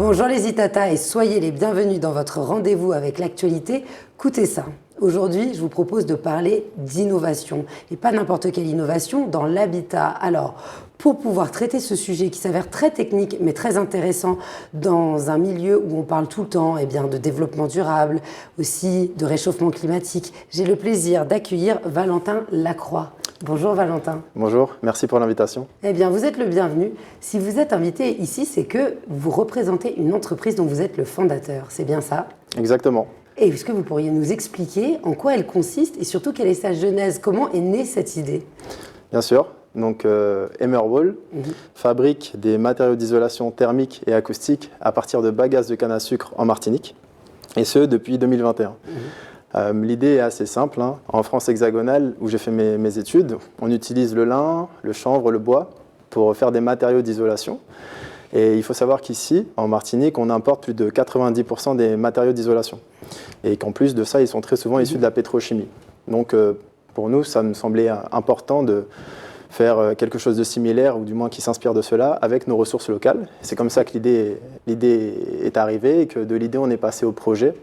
Bonjour les Itata et soyez les bienvenus dans votre rendez-vous avec l'actualité. Écoutez ça. Aujourd'hui, je vous propose de parler d'innovation et pas n'importe quelle innovation dans l'habitat. Alors, pour pouvoir traiter ce sujet qui s'avère très technique mais très intéressant dans un milieu où on parle tout le temps de développement durable, aussi de réchauffement climatique, j'ai le plaisir d'accueillir Valentin Lacroix. Bonjour Valentin. Bonjour, merci pour l'invitation. Vous êtes le bienvenu. Si vous êtes invité ici, c'est que vous représentez une entreprise dont vous êtes le fondateur, c'est bien ça? Exactement. Et est-ce que vous pourriez nous expliquer en quoi elle consiste et surtout quelle est sa genèse? Comment est née cette idée? Bien sûr. Donc, Emerwall fabrique des matériaux d'isolation thermique et acoustique à partir de bagasse de canne à sucre en Martinique, et ce depuis 2021. L'idée est assez simple. En France hexagonale, où j'ai fait mes études, on utilise le lin, le chanvre, le bois pour faire des matériaux d'isolation. Et il faut savoir qu'ici, en Martinique, on importe plus de 90% des matériaux d'isolation. Et qu'en plus de ça, ils sont très souvent issus de la pétrochimie. Donc, pour nous, ça me semblait important de faire quelque chose de similaire, ou du moins qui s'inspire de cela, avec nos ressources locales. C'est comme ça que l'idée est arrivée, et que de l'idée, on est passé au projet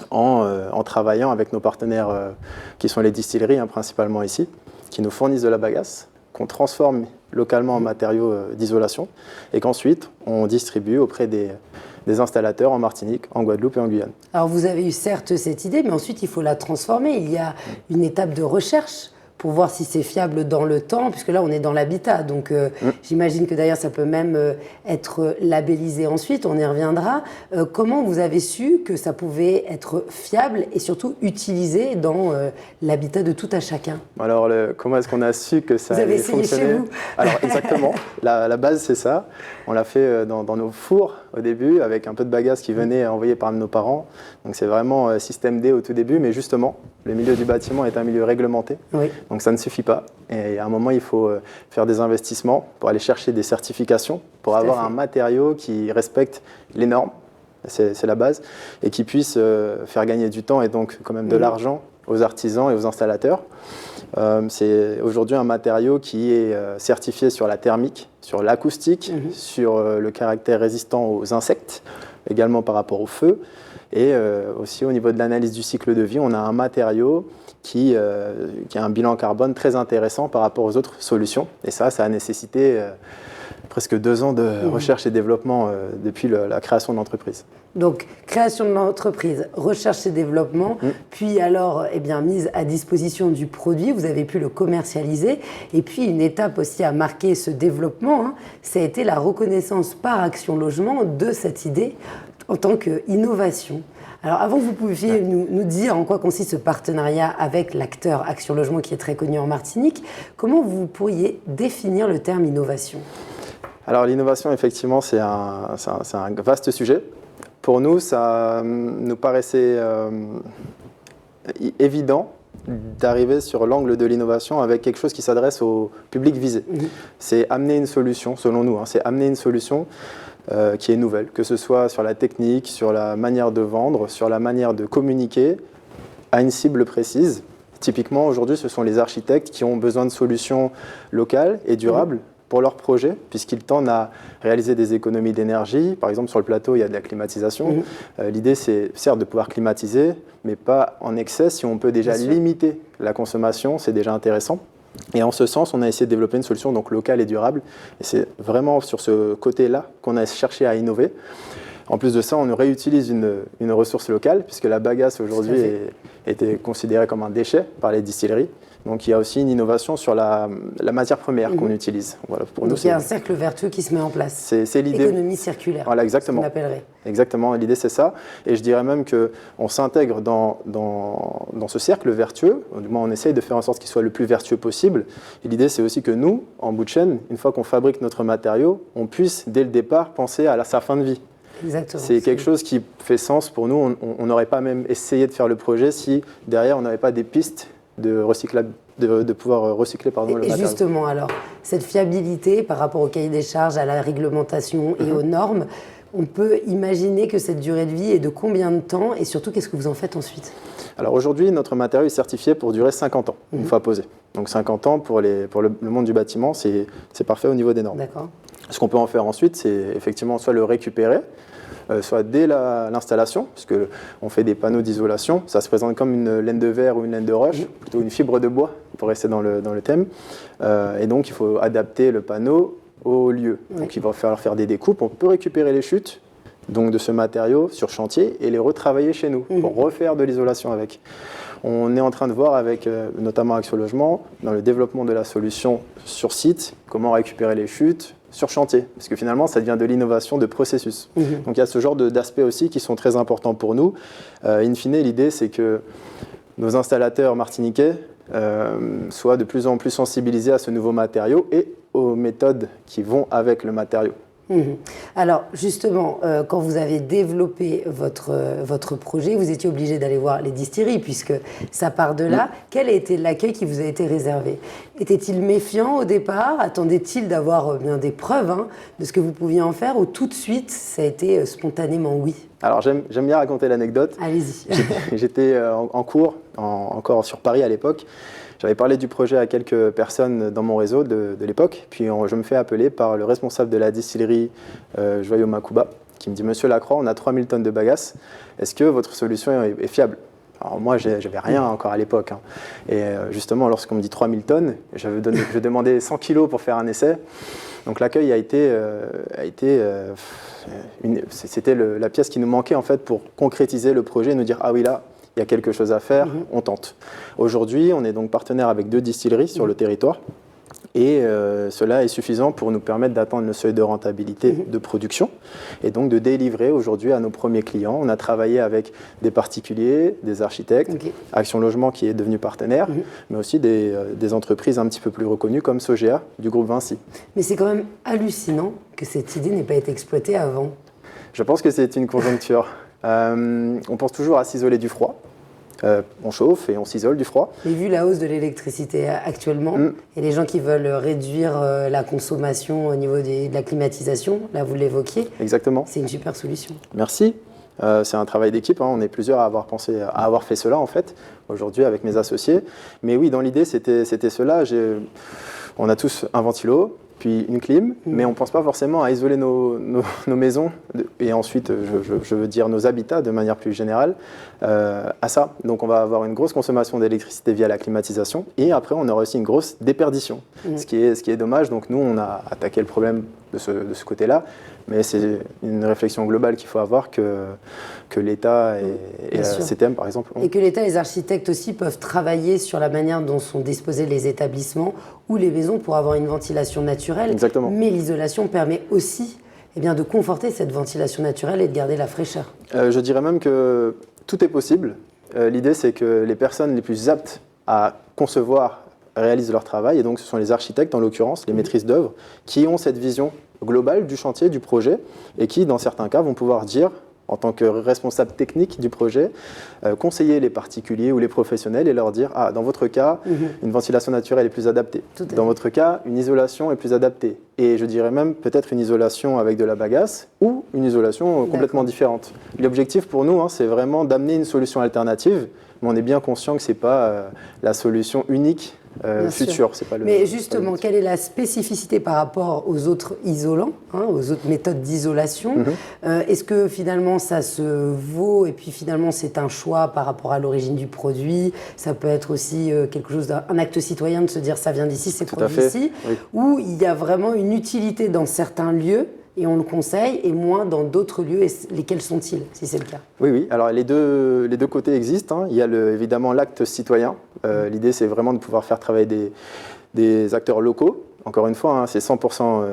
en travaillant avec nos partenaires qui sont les distilleries, principalement ici, qui nous fournissent de la bagasse, qu'on transforme localement en matériaux d'isolation, et qu'ensuite, on distribue auprès des installateurs en Martinique, en Guadeloupe et en Guyane. Alors, vous avez eu certes cette idée, mais ensuite, il faut la transformer. Il y a une étape de recherche pour voir si c'est fiable dans le temps, puisque là, on est dans l'habitat. Donc, j'imagine que d'ailleurs, ça peut même être labellisé ensuite, on y reviendra. Comment vous avez su que ça pouvait être fiable et surtout utilisé dans l'habitat de tout à chacun? Alors, comment est-ce qu'on a su que ça allait fonctionner? Vous avez essayé chez vous? Alors, exactement. La base, c'est ça. On l'a fait dans nos fours au début, avec un peu de bagasse qui venait envoyée par nos parents. Donc, c'est vraiment système D au tout début, mais justement, le milieu du bâtiment est un milieu réglementé. Oui. Donc ça ne suffit pas. Et à un moment, il faut faire des investissements pour aller chercher des certifications, pour avoir un matériau qui respecte les normes, c'est la base, et qui puisse faire gagner du temps et donc quand même de l'argent aux artisans et aux installateurs. C'est aujourd'hui un matériau qui est certifié sur la thermique, sur l'acoustique, sur le caractère résistant aux insectes, également par rapport au feu. Et aussi au niveau de l'analyse du cycle de vie, on a un matériau qui a un bilan carbone très intéressant par rapport aux autres solutions. Et ça a nécessité presque 2 ans de recherche et développement depuis la création de l'entreprise. Donc, création de l'entreprise, recherche et développement, puis alors mise à disposition du produit, vous avez pu le commercialiser. Et puis, une étape aussi à marquer ce développement, ça a été la reconnaissance par Action Logement de cette idée en tant qu'innovation. Alors, avant que vous pouviez nous dire en quoi consiste ce partenariat avec l'acteur Action Logement qui est très connu en Martinique, comment vous pourriez définir le terme innovation? Alors, l'innovation, effectivement, c'est un vaste sujet. Pour nous, ça nous paraissait évident d'arriver sur l'angle de l'innovation avec quelque chose qui s'adresse au public visé. C'est amener une solution, selon nous, c'est amener une solution qui est nouvelle, que ce soit sur la technique, sur la manière de vendre, sur la manière de communiquer à une cible précise. Typiquement, aujourd'hui, ce sont les architectes qui ont besoin de solutions locales et durables pour leurs projets, puisqu'ils tendent à réaliser des économies d'énergie. Par exemple, sur le plateau, il y a de la climatisation. L'idée, c'est certes de pouvoir climatiser, mais pas en excès. Si on peut déjà limiter la consommation, c'est déjà intéressant. Et en ce sens, on a essayé de développer une solution donc locale et durable. Et c'est vraiment sur ce côté-là qu'on a cherché à innover. En plus de ça, on réutilise une ressource locale, puisque la bagasse aujourd'hui était considérée comme un déchet par les distilleries. Donc il y a aussi une innovation sur la matière première qu'on utilise. Voilà, pour nous, il y a un cercle vertueux qui se met en place. C'est l'idée. Économie circulaire, voilà, exactement. ce qu'on appellerait. Exactement, l'idée c'est ça. Et je dirais même qu'on s'intègre dans ce cercle vertueux, du moins on essaye de faire en sorte qu'il soit le plus vertueux possible. Et l'idée c'est aussi que nous, en bout de chaîne, une fois qu'on fabrique notre matériau, on puisse dès le départ penser à sa fin de vie. Exactement. C'est quelque chose qui fait sens pour nous. On n'aurait pas même essayé de faire le projet si derrière on n'avait pas des pistes de recyclable, de pouvoir recycler le matériau. Et justement, alors, cette fiabilité par rapport au cahier des charges, à la réglementation et aux normes, on peut imaginer que cette durée de vie est de combien de temps et surtout, qu'est-ce que vous en faites ensuite? Alors aujourd'hui, notre matériau est certifié pour durer 50 ans, une fois posé. Donc 50 ans pour le monde du bâtiment, c'est parfait au niveau des normes. D'accord. Ce qu'on peut en faire ensuite, c'est effectivement soit le récupérer, soit dès l'installation, puisque on fait des panneaux d'isolation. Ça se présente comme une laine de verre ou une laine de roche, plutôt une fibre de bois, pour rester dans le thème. Et donc, il faut adapter le panneau au lieu. Donc, il va falloir faire des découpes. On peut récupérer les chutes donc, de ce matériau sur chantier et les retravailler chez nous pour refaire de l'isolation avec. On est en train de voir avec, notamment Action Logement, dans le développement de la solution sur site, comment récupérer les chutes sur chantier, parce que finalement, ça devient de l'innovation de processus. Donc il y a ce genre d'aspects aussi qui sont très importants pour nous. In fine, l'idée, c'est que nos installateurs martiniquais soient de plus en plus sensibilisés à ce nouveau matériau et aux méthodes qui vont avec le matériau. Alors justement, quand vous avez développé votre projet, vous étiez obligé d'aller voir les distilleries puisque ça part de là. Quel a été l'accueil qui vous a été réservé? Était-il méfiant au départ? Attendait-il d'avoir bien des preuves de ce que vous pouviez en faire ou tout de suite ça a été spontanément oui? Alors j'aime bien raconter l'anecdote. Allez-y. J'étais en cours, encore sur Paris à l'époque. J'avais parlé du projet à quelques personnes dans mon réseau de l'époque, puis je me fais appeler par le responsable de la distillerie Joyau Makuba, qui me dit « Monsieur Lacroix, on a 3000 tonnes de bagasse, est-ce que votre solution est fiable ?» Alors moi, je n'avais rien encore à l'époque. Et justement, lorsqu'on me dit 3000 tonnes, je demandais 100 kilos pour faire un essai. Donc l'accueil c'était la pièce qui nous manquait en fait pour concrétiser le projet et nous dire « Ah oui, là, il y a quelque chose à faire, on tente. » Aujourd'hui, on est donc partenaire avec 2 distilleries sur le territoire et cela est suffisant pour nous permettre d'atteindre le seuil de rentabilité de production et donc de délivrer aujourd'hui à nos premiers clients. On a travaillé avec des particuliers, des architectes, Action Logement qui est devenu partenaire, mais aussi des entreprises un petit peu plus reconnues comme Sogea du groupe Vinci. Mais c'est quand même hallucinant que cette idée n'ait pas été exploitée avant. Je pense que c'est une conjoncture. On pense toujours à s'isoler du froid. On chauffe et on s'isole du froid. Et vu la hausse de l'électricité actuellement, et les gens qui veulent réduire la consommation au niveau de la climatisation, là vous l'évoquiez, exactement. C'est une super solution. Merci. C'est un travail d'équipe, on est plusieurs à avoir fait cela en fait, aujourd'hui avec mes associés. Mais oui, dans l'idée, c'était cela. On a tous un ventilo, puis une clim, mais on ne pense pas forcément à isoler nos maisons, et ensuite, je veux dire nos habitats de manière plus générale, à ça. Donc on va avoir une grosse consommation d'électricité via la climatisation, et après on aura aussi une grosse déperdition, ce qui est dommage. Donc nous, on a attaqué le problème de ce côté-là, mais c'est une réflexion globale qu'il faut avoir que l'État et la CTM, par exemple, ont. Et que l'État et les architectes aussi peuvent travailler sur la manière dont sont disposés les établissements ou les maisons pour avoir une ventilation naturelle. Exactement. Mais l'isolation permet aussi de conforter cette ventilation naturelle et de garder la fraîcheur. Je dirais même que tout est possible. L'idée, c'est que les personnes les plus aptes à concevoir réalisent leur travail, et donc ce sont les architectes, en l'occurrence, les maîtrises d'œuvre, qui ont cette vision globale du chantier, du projet, et qui, dans certains cas, vont pouvoir dire, en tant que responsable technique du projet, conseiller les particuliers ou les professionnels et leur dire « Ah, dans votre cas, une ventilation naturelle est plus adaptée. Dans votre cas, une isolation est plus adaptée. » Et je dirais même peut-être une isolation avec de la bagasse ou une isolation complètement différente. L'objectif pour nous, c'est vraiment d'amener une solution alternative, mais on est bien conscient que ce n'est pas la solution unique future. Mais justement, quelle est la spécificité par rapport aux autres isolants, aux autres méthodes d'isolation? Est-ce que finalement ça se vaut et puis finalement c'est un choix par rapport à l'origine du produit? Ça peut être aussi quelque chose un acte citoyen de se dire ça vient d'ici, c'est produit ici, ou il y a vraiment une utilité dans certains lieux et on le conseille, et moins dans d'autres lieux, et lesquels sont-ils, si c'est le cas? Oui. Alors les deux côtés existent. Il y a évidemment l'acte citoyen. L'idée, c'est vraiment de pouvoir faire travailler des acteurs locaux. Encore une fois, c'est 100%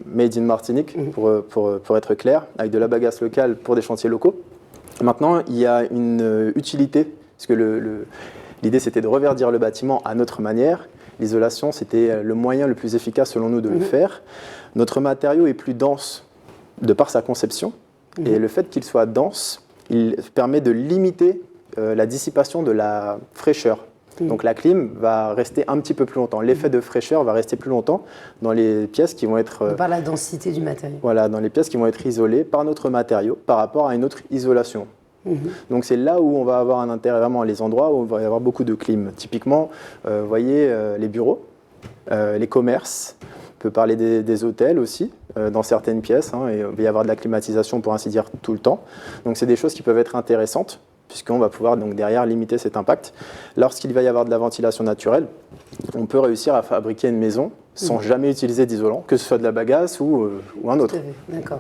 made in Martinique, pour être clair, avec de la bagasse locale pour des chantiers locaux. Maintenant, il y a une utilité, parce que l'idée, c'était de reverdir le bâtiment à notre manière. L'isolation, c'était le moyen le plus efficace, selon nous, de le faire. Notre matériau est plus dense de par sa conception, et le fait qu'il soit dense, il permet de limiter la dissipation de la fraîcheur. Donc la clim va rester un petit peu plus longtemps. L'effet de fraîcheur va rester plus longtemps dans les pièces qui vont être... par la densité du matériau. Voilà, dans les pièces qui vont être isolées par notre matériau par rapport à une autre isolation. Donc c'est là où on va avoir un intérêt, vraiment les endroits où il va y avoir beaucoup de clim. Typiquement, vous voyez les bureaux, les commerces, On peut parler des hôtels aussi, dans certaines pièces, hein, et il va y avoir de la climatisation pour ainsi dire tout le temps. Donc c'est des choses qui peuvent être intéressantes, puisqu'on va pouvoir donc derrière limiter cet impact. Lorsqu'il va y avoir de la ventilation naturelle, on peut réussir à fabriquer une maison sans jamais utiliser d'isolant, que ce soit de la bagasse ou un autre. D'accord.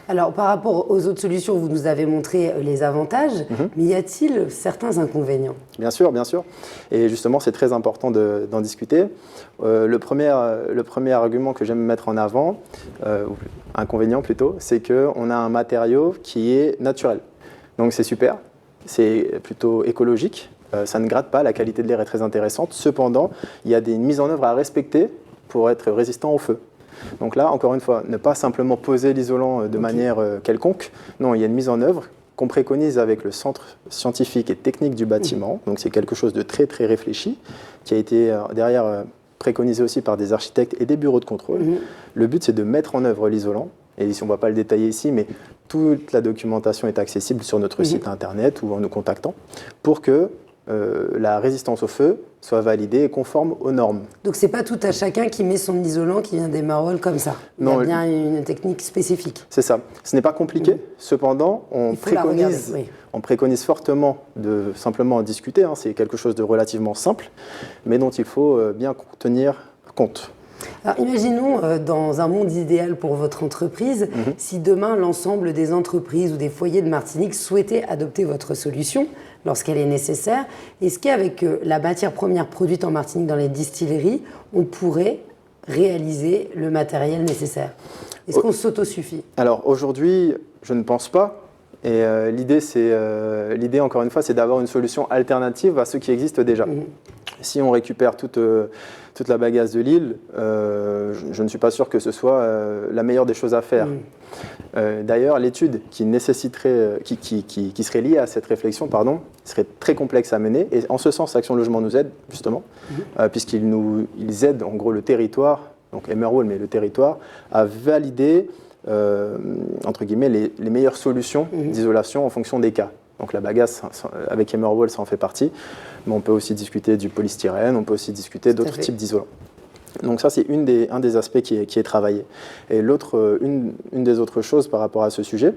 Alors, par rapport aux autres solutions, vous nous avez montré les avantages, mais y a-t-il certains inconvénients? Bien sûr, bien sûr. Et justement, c'est très important d'en discuter. Le premier argument que j'aime mettre en avant, ou inconvénient plutôt, c'est qu'on a un matériau qui est naturel. Donc c'est super, c'est plutôt écologique, ça ne gratte pas, la qualité de l'air est très intéressante. Cependant, il y a des mises en œuvre à respecter pour être résistant au feu. Donc là, encore une fois, ne pas simplement poser l'isolant de manière quelconque. Non, il y a une mise en œuvre qu'on préconise avec le Centre scientifique et technique du bâtiment. Donc c'est quelque chose de très très réfléchi, qui a été derrière préconisé aussi par des architectes et des bureaux de contrôle. Le but, c'est de mettre en œuvre l'isolant. Et ici, on ne va pas le détailler ici, mais toute la documentation est accessible sur notre site internet ou en nous contactant pour que la résistance au feu soit validée et conforme aux normes. Donc c'est pas tout à chacun qui met son isolant qui vient des Marolles comme ça. Non, il y a bien une technique spécifique. C'est ça. Ce n'est pas compliqué. Cependant, on préconise fortement de simplement en discuter. Hein. C'est quelque chose de relativement simple, mais dont il faut bien tenir compte. Alors imaginons dans un monde idéal pour votre entreprise, si demain l'ensemble des entreprises ou des foyers de Martinique souhaitaient adopter votre solution lorsqu'elle est nécessaire, est-ce qu'avec la matière première produite en Martinique dans les distilleries, on pourrait réaliser le matériel nécessaire? Est-ce qu'on s'autosuffit? Alors aujourd'hui, je ne pense pas. Et l'idée, encore une fois, c'est d'avoir une solution alternative à ce qui existe déjà. Si on récupère toute la bagasse de l'île, je ne suis pas sûr que ce soit la meilleure des choses à faire. D'ailleurs, l'étude qui serait liée à cette réflexion, serait très complexe à mener. Et en ce sens, Action Logement nous aide, justement, puisqu'ils aident en gros le territoire, donc Emerwall, mais le territoire, à valider entre guillemets, les meilleures solutions d'isolation en fonction des cas. Donc la bagasse, avec Emerwall, ça en fait partie. Mais on peut aussi discuter du polystyrène, on peut aussi discuter d'autres types d'isolants. Donc ça, c'est un des aspects qui est travaillé. Et une des autres choses par rapport à ce sujet,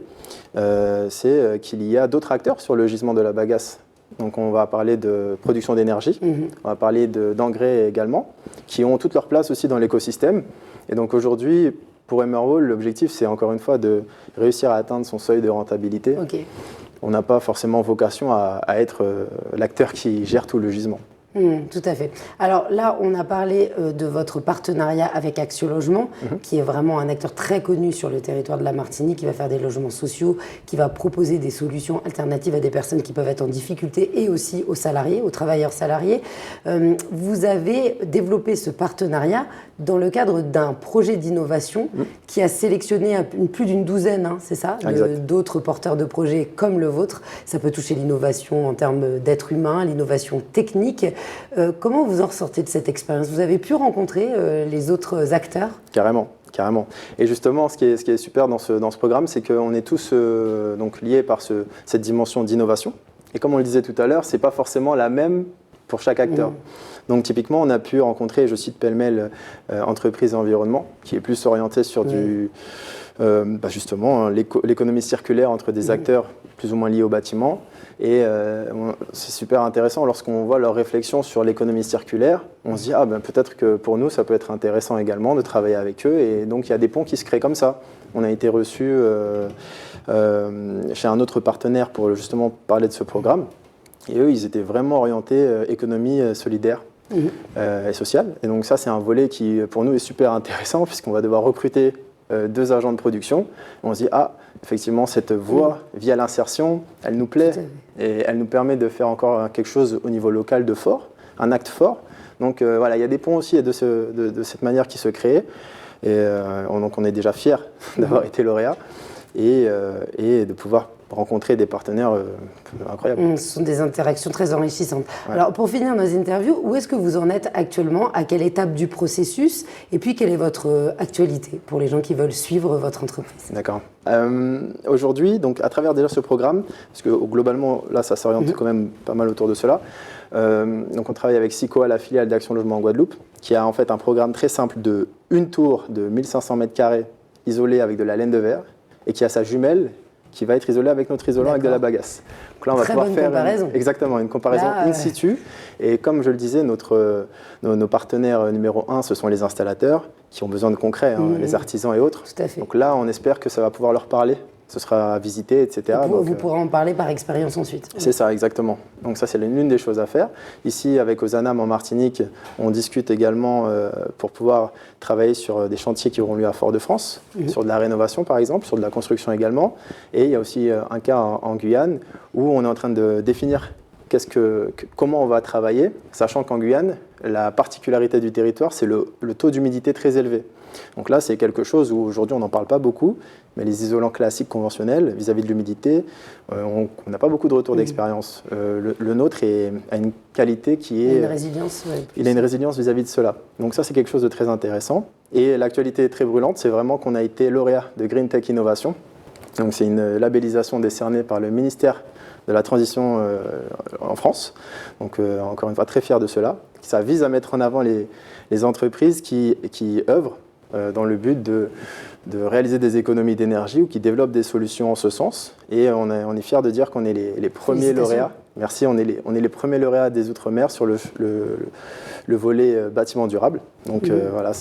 c'est qu'il y a d'autres acteurs sur le gisement de la bagasse. Donc on va parler de production d'énergie, on va parler d'engrais également, qui ont toute leur place aussi dans l'écosystème. Et donc aujourd'hui, pour Emerwall, l'objectif, c'est encore une fois de réussir à atteindre son seuil de rentabilité. On n'a pas forcément vocation à être l'acteur qui gère tout le gisement. Tout à fait. Alors là, on a parlé de votre partenariat avec Action Logement, qui est vraiment un acteur très connu sur le territoire de la Martinique, qui va faire des logements sociaux, qui va proposer des solutions alternatives à des personnes qui peuvent être en difficulté et aussi aux salariés, aux travailleurs salariés. Vous avez développé ce partenariat dans le cadre d'un projet d'innovation qui a sélectionné plus d'une douzaine, c'est ça, d'autres porteurs de projets comme le vôtre. Ça peut toucher l'innovation en termes d'être humain, l'innovation technique. Comment vous en ressortez de cette expérience? Vous avez pu rencontrer les autres acteurs? Carrément. Et justement, ce qui est super dans ce programme, c'est qu'on est tous donc liés par cette dimension d'innovation. Et comme on le disait tout à l'heure, ce n'est pas forcément la même pour chaque acteur. Donc typiquement, on a pu rencontrer, je cite pêle-mêle, Entreprise et Environnement, qui est plus orienté sur justement l'économie circulaire entre des acteurs plus ou moins liés au bâtiment. Et c'est super intéressant lorsqu'on voit leur réflexion sur l'économie circulaire. On se dit, peut-être que pour nous, ça peut être intéressant également de travailler avec eux. Et donc, il y a des ponts qui se créent comme ça. On a été reçus chez un autre partenaire pour justement parler de ce programme. Et eux, ils étaient vraiment orientés économie solidaire et sociale. Et donc ça, c'est un volet qui, pour nous, est super intéressant puisqu'on va devoir recruter 2 agents de production. On se dit, effectivement, cette voie via l'insertion, elle nous plaît et elle nous permet de faire encore quelque chose au niveau local de fort, un acte fort. Donc voilà, il y a des ponts aussi de cette manière qui se créent. Et donc on est déjà fiers d'avoir été lauréat et de pouvoir rencontrer des partenaires incroyables. Ce sont des interactions très enrichissantes. Ouais. Alors pour finir nos interviews, où est-ce que vous en êtes actuellement? À quelle étape du processus? Et puis quelle est votre actualité pour les gens qui veulent suivre votre entreprise? D'accord. Aujourd'hui, donc à travers déjà ce programme, parce que globalement là ça s'oriente quand même pas mal autour de cela, donc on travaille avec SICOA, la filiale d'Action Logement en Guadeloupe, qui a en fait un programme très simple de une tour de 1500 mètres carrés isolée avec de la laine de verre et qui a sa jumelle qui va être isolée avec notre isolant avec de la bagasse. Donc là, on va pouvoir faire une comparaison in situ. Et comme je le disais, nos partenaires numéro 1, ce sont les installateurs qui ont besoin de concret, les artisans et autres. Tout à fait. Donc là, on espère que ça va pouvoir leur parler. Ce sera visité, etc. Vous pourrez en parler par expérience ensuite. C'est ça, exactement. Donc ça, c'est l'une des choses à faire. Ici, avec Ozanam en Martinique, on discute également pour pouvoir travailler sur des chantiers qui auront lieu à Fort-de-France, sur de la rénovation par exemple, sur de la construction également. Et il y a aussi un cas en Guyane où on est en train de définir comment on va travailler, sachant qu'en Guyane, la particularité du territoire, c'est le taux d'humidité très élevé. Donc là, c'est quelque chose où aujourd'hui, on n'en parle pas beaucoup, mais les isolants classiques conventionnels, vis-à-vis de l'humidité, on n'a pas beaucoup de retour d'expérience. Le nôtre a une qualité qui est... Il a une résilience. Il a une résilience vis-à-vis de cela. Donc ça, c'est quelque chose de très intéressant. Et l'actualité très brûlante, c'est vraiment qu'on a été lauréat de Green Tech Innovation. Donc c'est une labellisation décernée par le ministère de la Transition en France. Donc encore une fois, très fier de cela. Ça vise à mettre en avant les entreprises qui œuvrent dans le but de réaliser des économies d'énergie ou qui développent des solutions en ce sens. Et on est fiers de dire qu'on est les premiers lauréats. Merci, on est les premiers lauréats des Outre-mer sur le volet bâtiment durable. Donc voilà,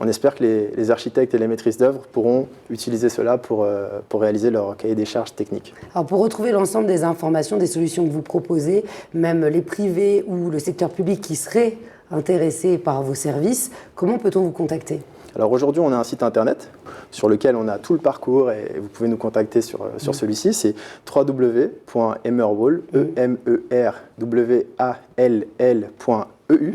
on espère que les architectes et les maîtrises d'œuvre pourront utiliser cela pour réaliser leur cahier des charges techniques. Alors pour retrouver l'ensemble des informations, des solutions que vous proposez, même les privés ou le secteur public qui seraient intéressés par vos services, comment peut-on vous contacter ? Alors aujourd'hui, on a un site internet sur lequel on a tout le parcours et vous pouvez nous contacter sur celui-ci. C'est www.emerwall.eu.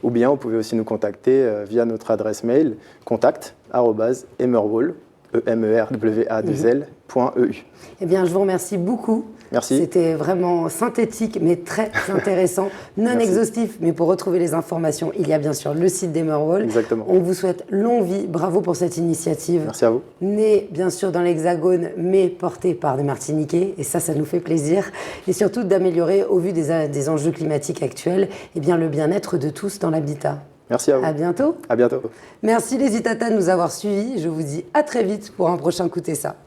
Ou bien vous pouvez aussi nous contacter via notre adresse mail contact@emerwall.eu. Eh bien, je vous remercie beaucoup. Merci. C'était vraiment synthétique, mais très intéressant. Non exhaustif, mais pour retrouver les informations, il y a bien sûr le site d'Emerwall. Exactement. On vous souhaite longue vie. Bravo pour cette initiative. Merci à vous. Née, bien sûr, dans l'Hexagone, mais portée par des Martiniquais. Et ça nous fait plaisir. Et surtout d'améliorer, au vu des enjeux climatiques actuels, eh bien, le bien-être de tous dans l'habitat. Merci à vous. À bientôt. À bientôt. Merci les Itata de nous avoir suivis. Je vous dis à très vite pour un prochain Écoutez ça.